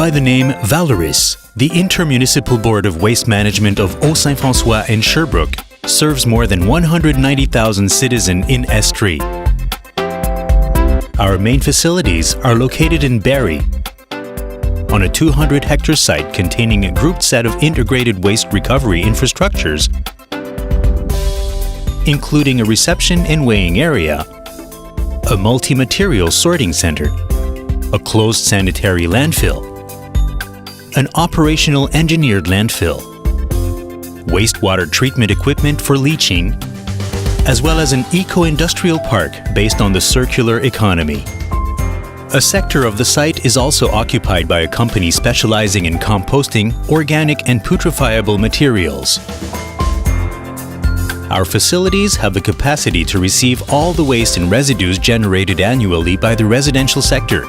by the name Valoris, the Intermunicipal Board of Waste Management of Haut-Saint-François and Sherbrooke serves more than 190,000 citizens in Estrie. Our main facilities are located in Barrie, on a 200-hectare site containing a grouped set of integrated waste recovery infrastructures, including a reception and weighing area, a multi-material sorting center, a closed sanitary landfill, an operational engineered landfill, wastewater treatment equipment for leaching, as well as an eco-industrial park based on the circular economy. A sector of the site is also occupied by a company specializing in composting organic and putrefiable materials. Our facilities have the capacity to receive all the waste and residues generated annually by the residential sector,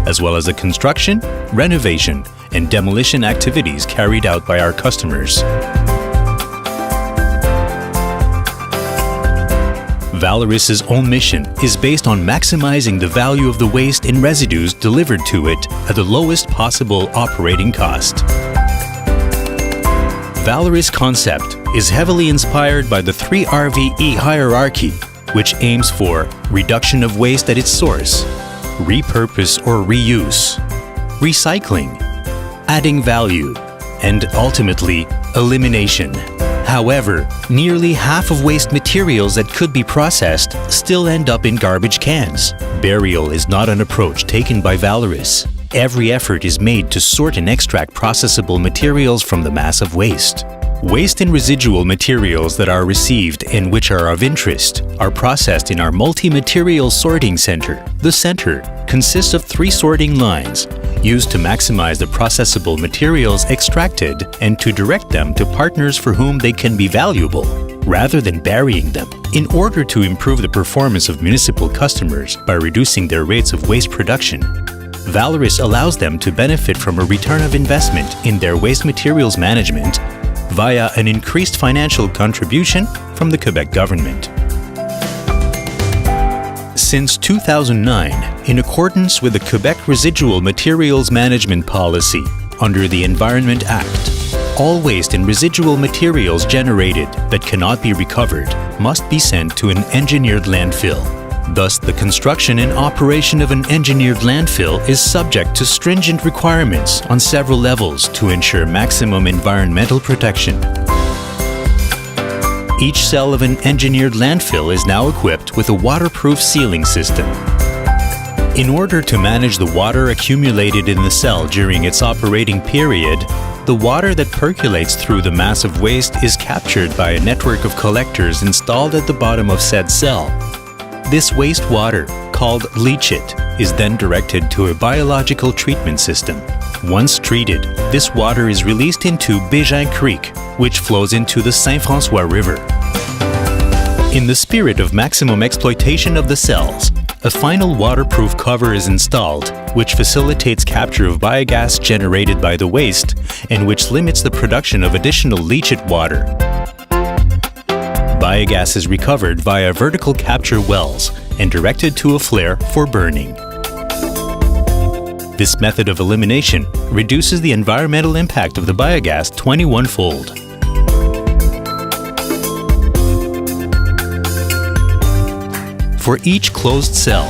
as well as the construction, renovation, and demolition activities carried out by our customers. Valoris's own mission is based on maximizing the value of the waste and residues delivered to it at the lowest possible operating cost. Valoris concept is heavily inspired by the 3RVE hierarchy, which aims for reduction of waste at its source, repurpose or reuse, recycling, adding value, and ultimately, elimination. However, nearly half of waste materials that could be processed still end up in garbage cans. Burial is not an approach taken by Valoris. Every effort is made to sort and extract processable materials from the mass of waste. Waste and residual materials that are received and which are of interest are processed in our multi-material sorting center. The center consists of 3 sorting lines used to maximize the processable materials extracted and to direct them to partners for whom they can be valuable, rather than burying them, in order to improve the performance of municipal customers by reducing their rates of waste production. Valoris allows them to benefit from a return of investment in their waste materials management via an increased financial contribution from the Quebec government. Since 2009, in accordance with the Quebec Residual Materials Management Policy under the Environment Act, all waste and residual materials generated that cannot be recovered must be sent to an engineered landfill. Thus, the construction and operation of an engineered landfill is subject to stringent requirements on several levels to ensure maximum environmental protection. Each cell of an engineered landfill is now equipped with a waterproof sealing system. In order to manage the water accumulated in the cell during its operating period, the water that percolates through the mass of waste is captured by a network of collectors installed at the bottom of said cell. This wastewater, called leachate, is then directed to a biological treatment system. Once treated, this water is released into Bégin Creek, which flows into the Saint-François River. In the spirit of maximum exploitation of the cells, a final waterproof cover is installed, which facilitates capture of biogas generated by the waste and which limits the production of additional leachate water. Biogas is recovered via vertical capture wells and directed to a flare for burning. This method of elimination reduces the environmental impact of the biogas 21-fold. For each closed cell,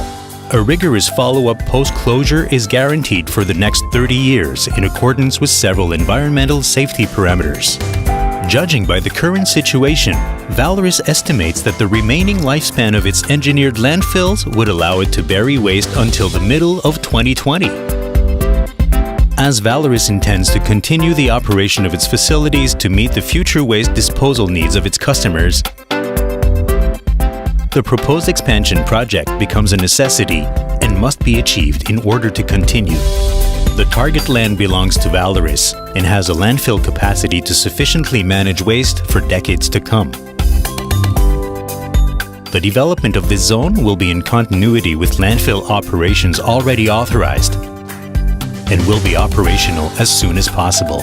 a rigorous follow-up post-closure is guaranteed for the next 30 years in accordance with several environmental safety parameters. Judging by the current situation, Valoris estimates that the remaining lifespan of its engineered landfills would allow it to bury waste until the middle of 2020. As Valoris intends to continue the operation of its facilities to meet the future waste disposal needs of its customers, the proposed expansion project becomes a necessity and must be achieved in order to continue. The target land belongs to Valoris and has a landfill capacity to sufficiently manage waste for decades to come. The development of this zone will be in continuity with landfill operations already authorized and will be operational as soon as possible.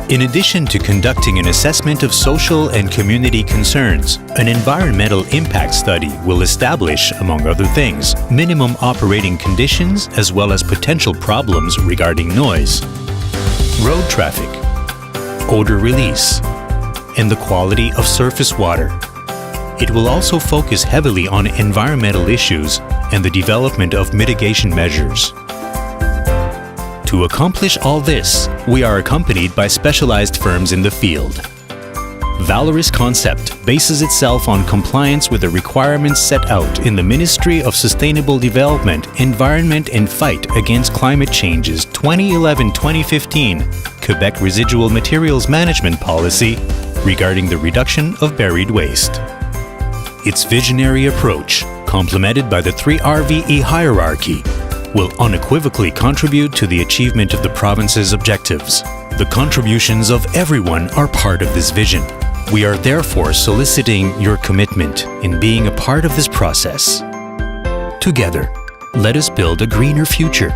In addition to conducting an assessment of social and community concerns, an environmental impact study will establish, among other things, minimum operating conditions as well as potential problems regarding noise, road traffic, odor release, and the quality of surface water. It will also focus heavily on environmental issues and the development of mitigation measures. To accomplish all this, we are accompanied by specialized firms in the field. Valoris Concept bases itself on compliance with the requirements set out in the Ministry of Sustainable Development, Environment and Fight Against Climate Change's 2011-2015 Quebec Residual Materials Management Policy regarding the reduction of buried waste. Its visionary approach, complemented by the 3 RVE hierarchy, will unequivocally contribute to the achievement of the province's objectives. The contributions of everyone are part of this vision. We are therefore soliciting your commitment in being a part of this process. Together, let us build a greener future.